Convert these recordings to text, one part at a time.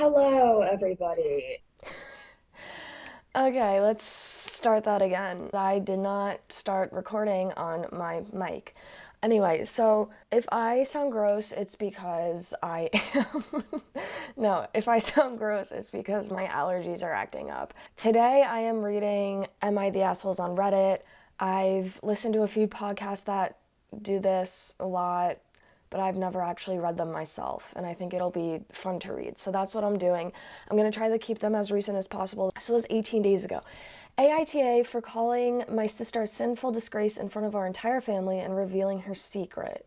Hello, everybody. Okay, let's start that again. I did not start recording on my mic. Anyway, so if I sound gross, it's because I am. No, if I sound gross, it's because my allergies are acting up. Today I am reading Am I the Assholes on Reddit. I've listened to a few podcasts that do this a lot, but I've never actually read them myself, and I think it'll be fun to read. So that's what I'm doing. I'm going to try to keep them as recent as possible. This was 18 days ago. AITA for calling my sister a sinful disgrace in front of our entire family and revealing her secret.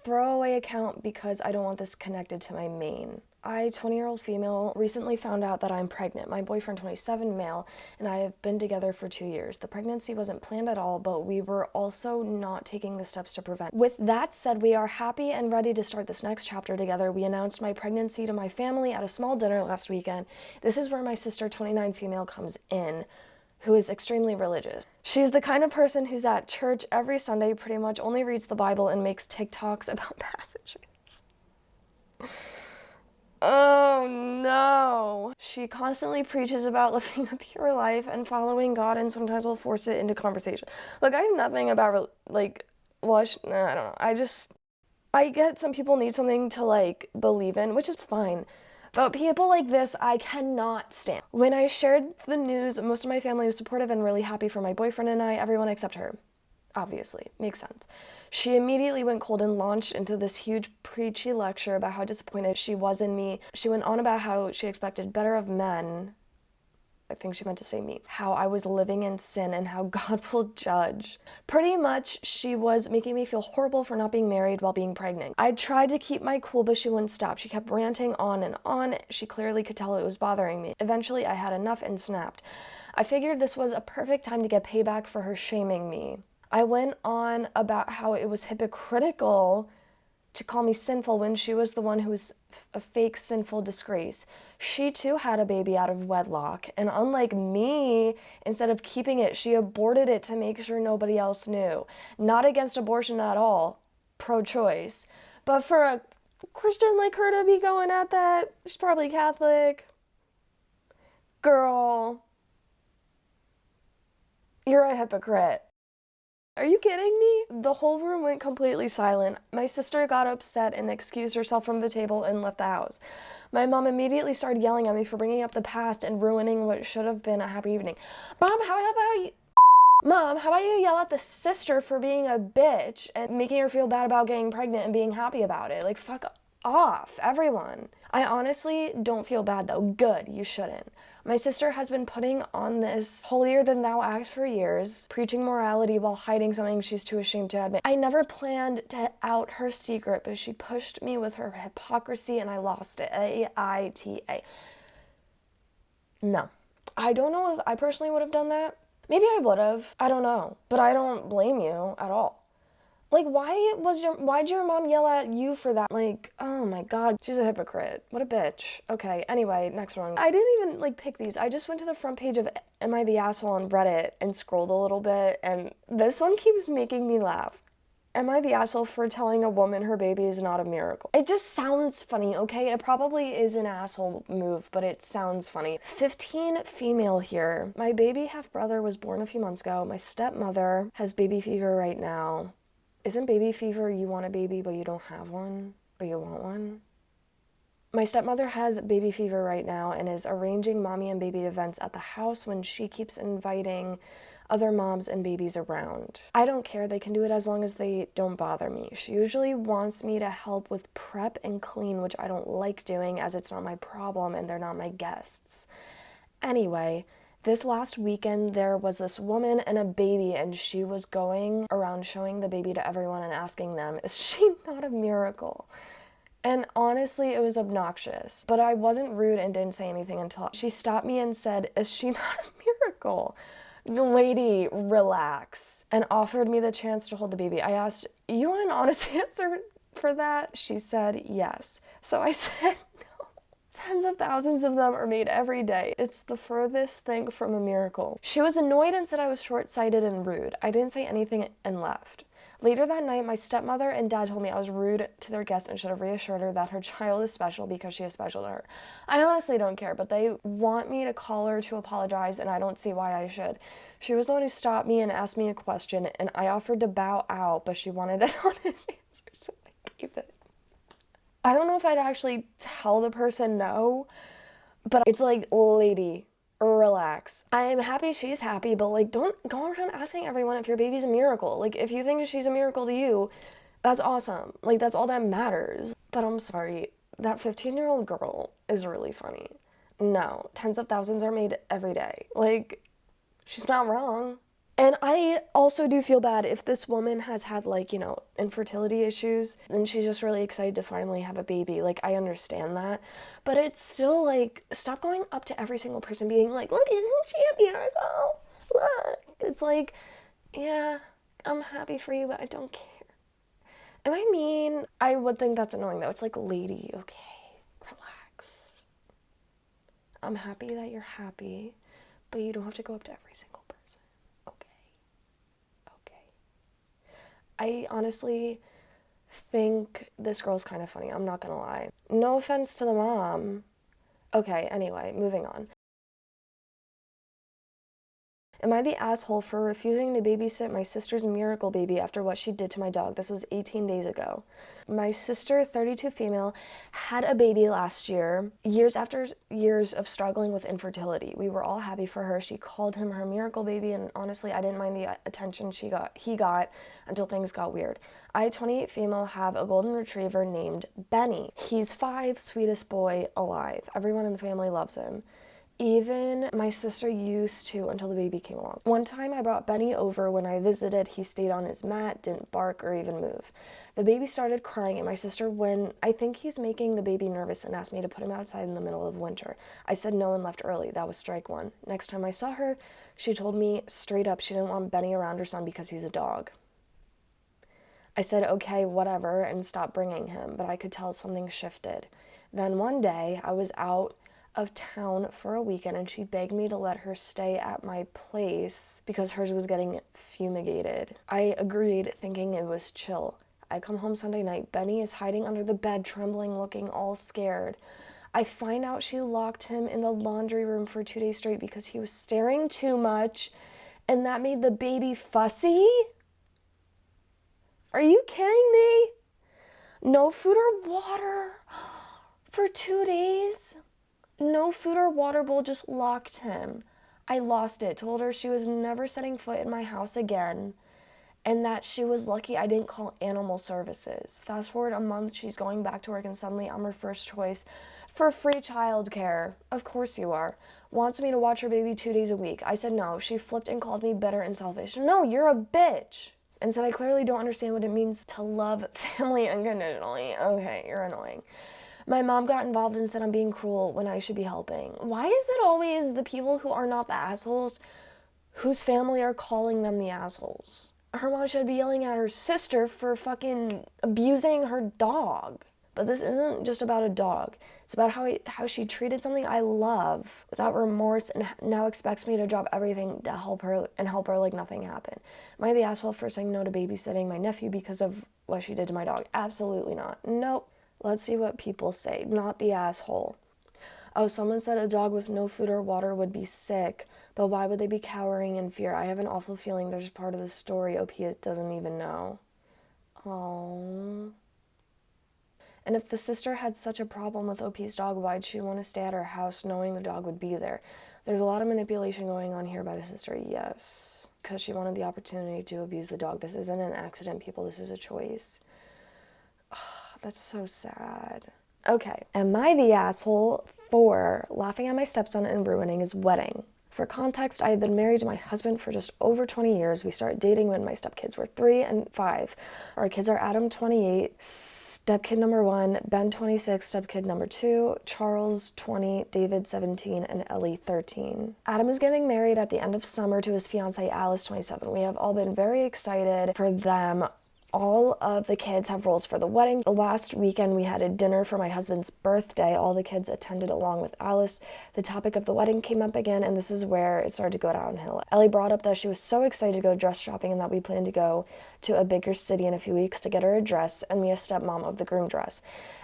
Throwaway account because I don't want this connected to my main. I, 20-year-old female, recently found out that I'm pregnant. My boyfriend, 27, male, and I have been together for 2 years. The pregnancy wasn't planned at all, but we were also not taking the steps to prevent. With that said, we are happy and ready to start this next chapter together. We announced my pregnancy to my family at a small dinner last weekend. This is where my sister, 29 female, comes in, who is extremely religious. She's the kind of person who's at church every Sunday, pretty much only reads the Bible and makes TikToks about passages. Oh no. She constantly preaches about living a pure life and following God, and sometimes will force it into conversation. Look, I have nothing about, I don't know. I get some people need something to, believe in, which is fine. But people like this, I cannot stand. When I shared the news, most of my family was supportive and really happy for my boyfriend and I, everyone except her. Obviously, makes sense. She immediately went cold and launched into this huge preachy lecture about how disappointed she was in me. She went on about how she expected better of men. I think she meant to say me. How I was living in sin and how God will judge. Pretty much, she was making me feel horrible for not being married while being pregnant. I tried to keep my cool, but she wouldn't stop. She kept ranting on and on. She clearly could tell it was bothering me. Eventually, I had enough and snapped. I figured this was a perfect time to get payback for her shaming me. I went on about how it was hypocritical to call me sinful when she was the one who was a fake sinful disgrace. She too had a baby out of wedlock, and unlike me, instead of keeping it, she aborted it to make sure nobody else knew. Not against abortion at all, pro-choice. But for a Christian like her to be going at that, she's probably Catholic. Girl, you're a hypocrite. Are you kidding me? The whole room went completely silent. My sister got upset and excused herself from the table and left the house. My mom immediately started yelling at me for bringing up the past and ruining what should have been a happy evening. Mom, how about you yell at the sister for being a bitch and making her feel bad about getting pregnant and being happy about it? Like, fuck off, everyone. I honestly don't feel bad though. Good, you shouldn't. My sister has been putting on this holier than thou act for years, preaching morality while hiding something she's too ashamed to admit. I never planned to out her secret, but she pushed me with her hypocrisy and I lost it. AITA. No. I don't know if I personally would have done that. Maybe I would have. I don't know. But I don't blame you at all. Like, why'd your mom yell at you for that? Like, oh my god, she's a hypocrite. What a bitch. Okay, anyway, next one. I didn't even, pick these. I just went to the front page of Am I the Asshole on Reddit and scrolled a little bit, and this one keeps making me laugh. Am I the asshole for telling a woman her baby is not a miracle? It just sounds funny, okay? It probably is an asshole move, but it sounds funny. 15 female here. My baby half-brother was born a few months ago. My stepmother has baby fever right now. Isn't baby fever you want a baby but you don't have one, but you want one? My stepmother has baby fever right now and is arranging mommy and baby events at the house when she keeps inviting other moms and babies around. I don't care, they can do it as long as they don't bother me. She usually wants me to help with prep and clean, which I don't like doing as it's not my problem and they're not my guests. Anyway, this last weekend, there was this woman and a baby, and she was going around showing the baby to everyone and asking them, is she not a miracle? And honestly, it was obnoxious. But I wasn't rude and didn't say anything until she stopped me and said, is she not a miracle? The lady, relax, and offered me the chance to hold the baby. I asked, you want an honest answer for that? She said, yes. So I said, tens of thousands of them are made every day. It's the furthest thing from a miracle. She was annoyed and said I was short-sighted and rude. I didn't say anything and left. Later that night, my stepmother and dad told me I was rude to their guest and should have reassured her that her child is special because she is special to her. I honestly don't care, but they want me to call her to apologize, and I don't see why I should. She was the one who stopped me and asked me a question, and I offered to bow out, but she wanted an honest answer, so I gave it. I don't know if I'd actually tell the person no, but it's like, lady, relax. I am happy she's happy, but like, don't go around asking everyone if your baby's a miracle. Like, if you think she's a miracle to you, that's awesome. Like, that's all that matters. But I'm sorry, that 15-year-old girl is really funny. No, tens of thousands are made every day. Like, she's not wrong. And I also do feel bad if this woman has had, like, infertility issues and she's just really excited to finally have a baby. Like, I understand that. But it's still, like, stop going up to every single person being like, look, isn't she a miracle? Look. It's like, yeah, I'm happy for you, but I don't care. Am I mean? I would think that's annoying, though. It's like, lady, okay, relax. I'm happy that you're happy, but you don't have to go up to every single person. I honestly think this girl's kind of funny. I'm not gonna lie. No offense to the mom. Okay, anyway, moving on. Am I the asshole for refusing to babysit my sister's miracle baby after what she did to my dog? This was 18 days ago. My sister, 32 female, had a baby last year, years after years of struggling with infertility. We were all happy for her. She called him her miracle baby, and honestly, I didn't mind the attention he got until things got weird. I, 28 female, have a golden retriever named Benny. He's 5, sweetest boy alive. Everyone in the family loves him. Even my sister used to until the baby came along. One time I brought Benny over when I visited. He stayed on his mat, didn't bark or even move. The baby started crying, and my sister, when I think he's making the baby nervous, and asked me to put him outside in the middle of winter. I said no and left early. That was strike one. Next time I saw her, she told me straight up she didn't want Benny around her son because he's a dog. I said okay, whatever, and stopped bringing him, but I could tell something shifted. Then one day I was out of town for a weekend, and she begged me to let her stay at my place because hers was getting fumigated. I agreed, thinking it was chill. I come home Sunday night. Benny is hiding under the bed, trembling, looking all scared. I find out she locked him in the laundry room for 2 days straight because he was staring too much, and that made the baby fussy? Are you kidding me? No food or water for 2 days? No food or water bowl, just locked him. I lost it, told her she was never setting foot in my house again, and that she was lucky I didn't call animal services. Fast forward a month, she's going back to work, and suddenly I'm her first choice for free childcare. Of course you are. Wants me to watch her baby 2 days a week. I said no. She flipped and called me bitter and selfish. No, you're a bitch. And said I clearly don't understand what it means to love family unconditionally. Okay, you're annoying. My mom got involved and said I'm being cruel when I should be helping. Why is it always the people who are not the assholes whose family are calling them the assholes? Her mom should be yelling at her sister for fucking abusing her dog. But this isn't just about a dog. It's about how she treated something I love without remorse and now expects me to drop everything to help her like nothing happened. Am I the asshole for saying no to babysitting my nephew because of what she did to my dog? Absolutely not. Nope. Let's see what people say. Not the asshole. Oh, someone said a dog with no food or water would be sick, but why would they be cowering in fear? I have an awful feeling there's part of the story OP doesn't even know. Oh. And if the sister had such a problem with OP's dog, why'd she want to stay at her house knowing the dog would be there? There's a lot of manipulation going on here by the sister, yes. Because she wanted the opportunity to abuse the dog. This isn't an accident, people. This is a choice. That's so sad. Okay, am I the asshole for laughing at my stepson and ruining his wedding? For context, I had been married to my husband for just over 20 years. We started dating when my stepkids were 3 and 5. Our kids are Adam, 28, stepkid number 1, Ben, 26, stepkid number 2, Charles, 20, David, 17, and Ellie, 13. Adam is getting married at the end of summer to his fiancée, Alice, 27. We have all been very excited for them. All of the kids have roles for the wedding. Last weekend we had a dinner for my husband's birthday. All the kids attended along with Alice. The topic of the wedding came up again, and this is where it started to go downhill. Ellie brought up that she was so excited to go dress shopping and that we planned to go to a bigger city in a few weeks to get her a dress and me a stepmom of the groom dress.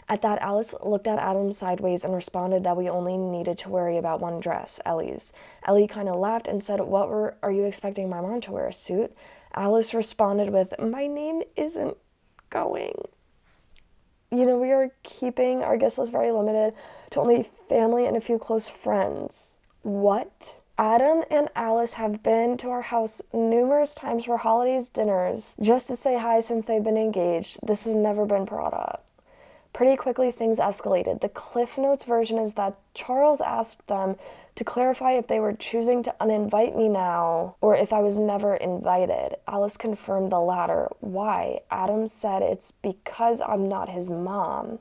At that, Alice looked at Adam sideways and responded that we only needed to worry about one dress, Ellie's. Ellie kind of laughed and said, are you expecting my mom to wear a suit? Alice responded with, my name isn't going. We are keeping our guest list very limited to only family and a few close friends. What? Adam and Alice have been to our house numerous times for holidays, dinners, just to say hi since they've been engaged. This has never been brought up. Pretty quickly, things escalated. The Cliff Notes version is that Charles asked them to clarify if they were choosing to uninvite me now or if I was never invited. Alice confirmed the latter. Why? Adam said it's because I'm not his mom.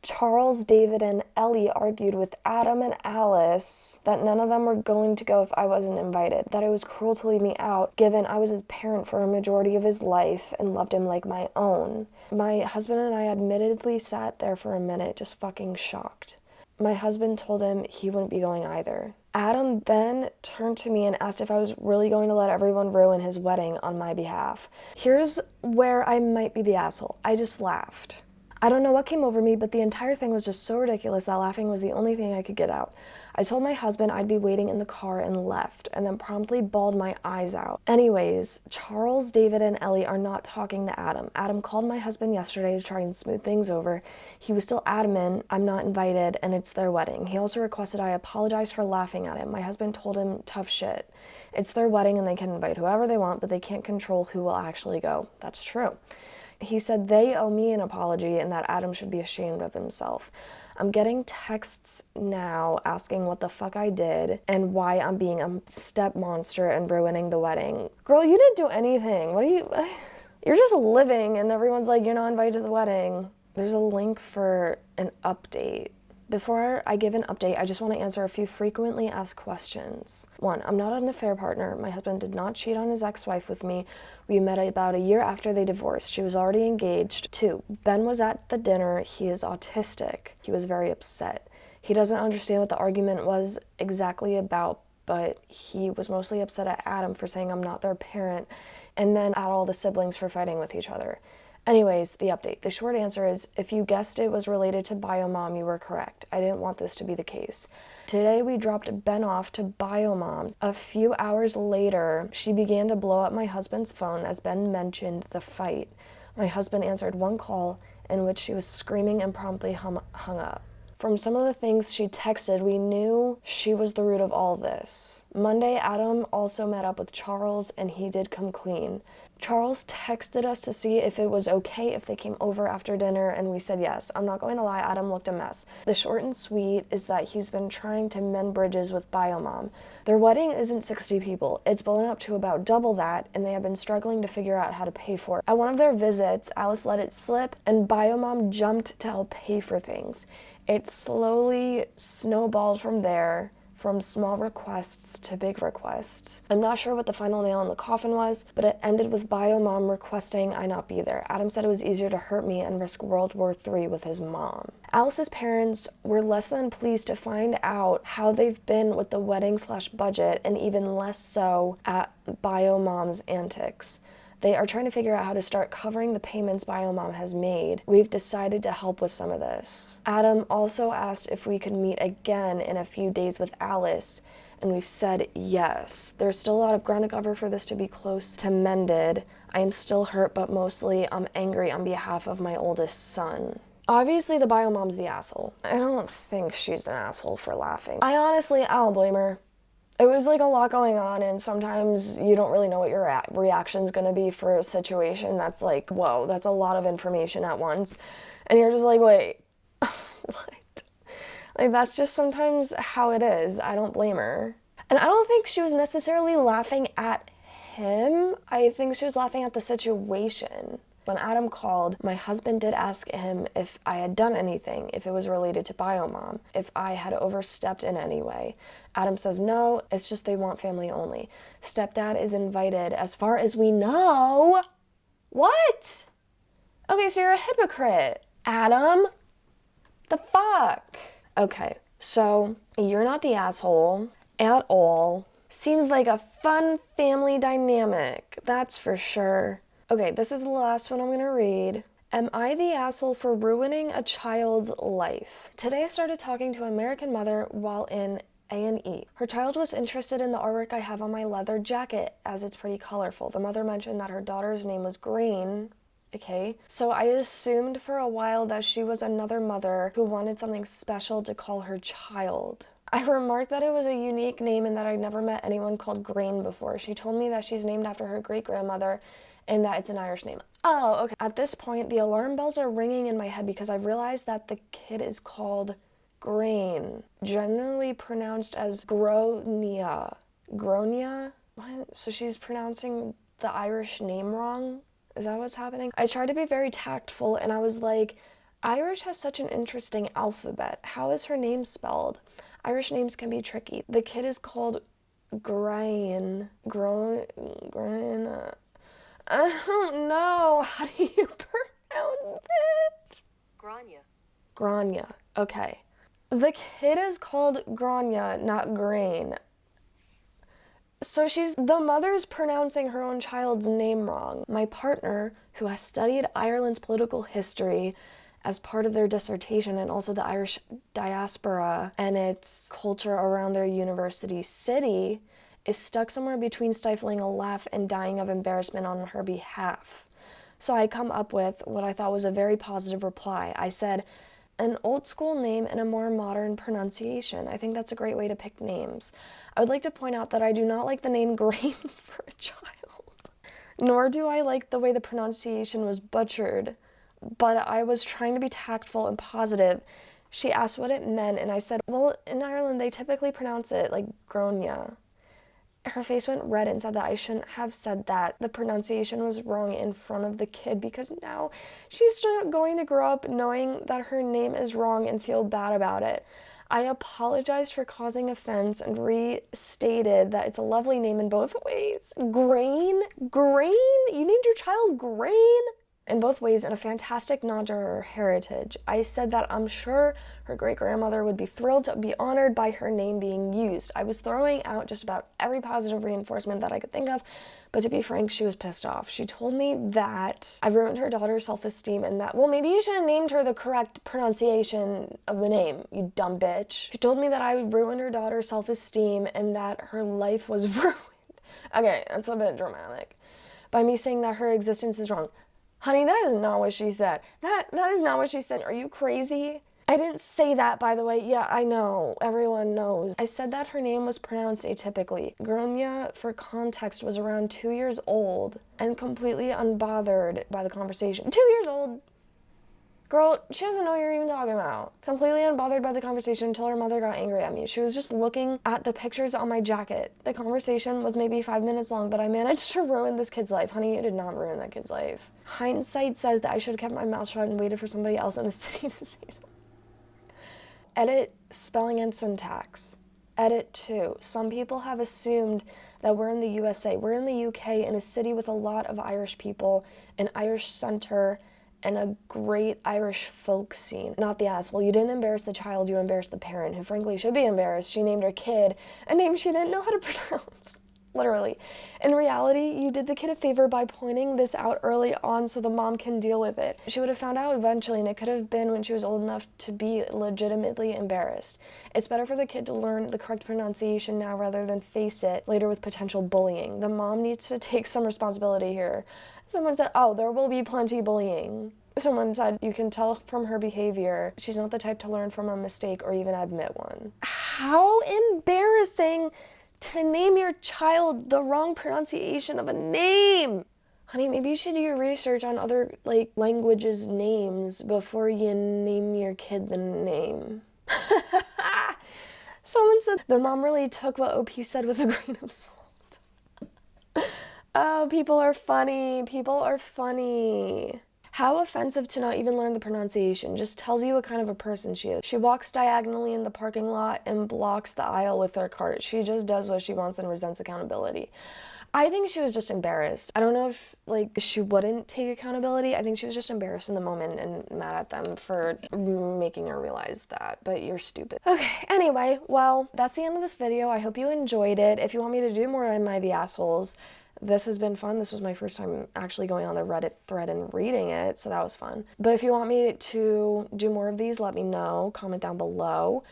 Charles, David, and Ellie argued with Adam and Alice that none of them were going to go if I wasn't invited, that it was cruel to leave me out, given I was his parent for a majority of his life and loved him like my own. My husband and I admittedly sat there for a minute, just fucking shocked. My husband told him he wouldn't be going either. Adam then turned to me and asked if I was really going to let everyone ruin his wedding on my behalf. Here's where I might be the asshole. I just laughed. I don't know what came over me, but the entire thing was just so ridiculous that laughing was the only thing I could get out. I told my husband I'd be waiting in the car and left, and then promptly bawled my eyes out. Anyways, Charles, David, and Ellie are not talking to Adam. Adam called my husband yesterday to try and smooth things over. He was still adamant I'm not invited and it's their wedding. He also requested I apologize for laughing at him. My husband told him tough shit. It's their wedding and they can invite whoever they want, but they can't control who will actually go. That's true. He said they owe me an apology and that Adam should be ashamed of himself. I'm getting texts now asking what the fuck I did and why I'm being a step monster and ruining the wedding. Girl, you didn't do anything. You're just living and everyone's like, you're not invited to the wedding. There's a link for an update. Before I give an update, I just want to answer a few frequently asked questions. 1, I'm not an affair partner. My husband did not cheat on his ex-wife with me. We met about a year after they divorced. She was already engaged. 2, Ben was at the dinner. He is autistic. He was very upset. He doesn't understand what the argument was exactly about, but he was mostly upset at Adam for saying I'm not their parent, and then at all the siblings for fighting with each other. Anyways, the update. The short answer is, if you guessed it was related to Biomom, you were correct. I didn't want this to be the case. Today, we dropped Ben off to Biomom's. A few hours later, she began to blow up my husband's phone as Ben mentioned the fight. My husband answered one call in which she was screaming and promptly hung up. From some of the things she texted, we knew she was the root of all this. Monday, Adam also met up with Charles, and he did come clean. Charles texted us to see if it was okay if they came over after dinner, and we said yes. I'm not going to lie, Adam looked a mess. The short and sweet is that he's been trying to mend bridges with Biomom. Their wedding isn't 60 people. It's blown up to about double that, and they have been struggling to figure out how to pay for it. At one of their visits, Alice let it slip, and Biomom jumped to help pay for things. It slowly snowballed from there, from small requests to big requests. I'm not sure what the final nail in the coffin was, but it ended with Biomom requesting I not be there. Adam said it was easier to hurt me and risk World War III with his mom. Alice's parents were less than pleased to find out how they've been with the wedding/budget, and even less so at Biomom's antics. They are trying to figure out how to start covering the payments Biomom has made. We've decided to help with some of this. Adam also asked if we could meet again in a few days with Alice, and we've said yes. There's still a lot of ground to cover for this to be close to mended. I am still hurt, but mostly I'm angry on behalf of my oldest son. Obviously, the Biomom's the asshole. I don't think she's an asshole for laughing. I don't blame her. It was like a lot going on, and sometimes you don't really know what your reaction's gonna be for a situation that's like, whoa, that's a lot of information at once. And you're just like, wait, what? Like, that's just sometimes how it is. I don't blame her. And I don't think she was necessarily laughing at him. I think she was laughing at the situation. When Adam called, my husband did ask him if I had done anything, if it was related to Biomom, if I had overstepped in any way. Adam says no, it's just they want family only. Stepdad is invited, as far as we know. What? Okay, so you're a hypocrite. Adam? The fuck? Okay, so you're not the asshole at all. Seems like a fun family dynamic, that's for sure. Okay, this is the last one I'm gonna read. Am I the asshole for ruining a child's life? Today I started talking to an American mother while in A&E. Her child was interested in the artwork I have on my leather jacket as it's pretty colorful. The mother mentioned that her daughter's name was Green. Okay, so I assumed for a while that she was another mother who wanted something special to call her child. I remarked that it was a unique name and that I'd never met anyone called Green before. She told me that she's named after her great-grandmother and that it's an Irish name. Oh, okay. At this point, the alarm bells are ringing in my head because I've realized that the kid is called Grain, generally pronounced as Gronia. Gronia? What? So she's pronouncing the Irish name wrong? Is that what's happening? I tried to be very tactful and I was like, Irish has such an interesting alphabet. How is her name spelled? Irish names can be tricky. The kid is called Grain. Grain. I don't know. How do you pronounce this? Grania. Grania. Okay. The kid is called Grania, not Grain. So the mother's pronouncing her own child's name wrong. My partner, who has studied Ireland's political history as part of their dissertation and also the Irish diaspora and its culture around their university city, is stuck somewhere between stifling a laugh and dying of embarrassment on her behalf. So I come up with what I thought was a very positive reply. I said, an old school name and a more modern pronunciation. I think that's a great way to pick names. I would like to point out that I do not like the name Grain for a child, nor do I like the way the pronunciation was butchered, but I was trying to be tactful and positive. She asked what it meant, and I said, well, in Ireland, they typically pronounce it like Gronia. Her face went red and said that I shouldn't have said that. The pronunciation was wrong in front of the kid because now she's going to grow up knowing that her name is wrong and feel bad about it. I apologized for causing offense and restated that it's a lovely name in both ways. Grain? Grain? You named your child Grain? In both ways, and a fantastic nod to her heritage. I said that I'm sure her great-grandmother would be thrilled to be honored by her name being used. I was throwing out just about every positive reinforcement that I could think of, but to be frank, she was pissed off. She told me that I've ruined her daughter's self-esteem and that, well, maybe you should have named her the correct pronunciation of the name, you dumb bitch. She told me that I would ruin her daughter's self-esteem and that her life was ruined. Okay, that's a bit dramatic. By me saying that her existence is wrong. Honey, that is not what she said. That is not what she said. Are you crazy? I didn't say that, by the way. Yeah, I know. Everyone knows. I said that her name was pronounced atypically. Gronia, for context, was around 2 years old and completely unbothered by the conversation. 2 years old? Girl, she doesn't know what you're even talking about. Completely unbothered by the conversation until her mother got angry at me. She was just looking at the pictures on my jacket. The conversation was maybe 5 minutes long, but I managed to ruin this kid's life. Honey, you did not ruin that kid's life. Hindsight says that I should have kept my mouth shut and waited for somebody else in the city to say something. Edit spelling and syntax. Edit 2. Some people have assumed that we're in the USA. We're in the UK, in a city with a lot of Irish people, an Irish center, and a great Irish folk scene. Not the asshole. You didn't embarrass the child, you embarrassed the parent, who frankly should be embarrassed. She named her kid a name she didn't know how to pronounce. Literally. In reality, you did the kid a favor by pointing this out early on so the mom can deal with it. She would have found out eventually, and it could have been when she was old enough to be legitimately embarrassed. It's better for the kid to learn the correct pronunciation now rather than face it later with potential bullying. The mom needs to take some responsibility here. Someone said, oh, there will be plenty bullying. Someone said, you can tell from her behavior, she's not the type to learn from a mistake or even admit one. How embarrassing to name your child the wrong pronunciation of a name. Honey, maybe you should do your research on other, languages' names before you name your kid the name. Someone said the mom really took what OP said with a grain of salt. Oh, people are funny. People are funny. How offensive to not even learn the pronunciation. Just tells you what kind of a person she is. She walks diagonally in the parking lot and blocks the aisle with her cart. She just does what she wants and resents accountability. I think she was just embarrassed. I don't know if, like, she wouldn't take accountability. I think she was just embarrassed in the moment and mad at them for making her realize that, but you're stupid. Okay, anyway, well, that's the end of this video. I hope you enjoyed it. If you want me to do more Am I the Assholes, this has been fun. This was my first time actually going on the Reddit thread and reading it, so that was fun. But if you want me to do more of these, let me know. Comment down below.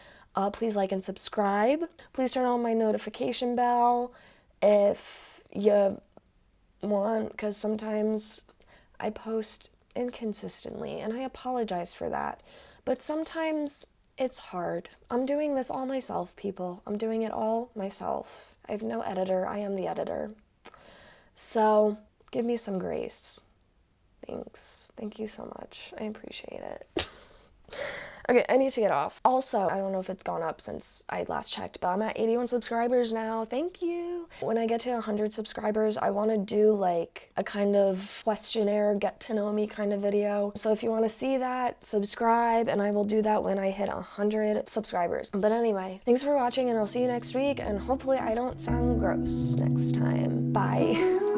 Please like and subscribe. Please turn on my notification bell if you want, because sometimes I post inconsistently, and I apologize for that. But sometimes it's hard. I'm doing this all myself, people. I'm doing it all myself. I have no editor. I am the editor. So give me some grace. Thanks. Thank you so much. I appreciate it. Okay, I need to get off. Also, I don't know if it's gone up since I last checked, but I'm at 81 subscribers now. Thank you. When I get to 100 subscribers, I want to do like a kind of questionnaire, get to know me kind of video. So if you want to see that, subscribe, and I will do that when I hit 100 subscribers. But anyway, thanks for watching, and I'll see you next week, and hopefully I don't sound gross next time. Bye.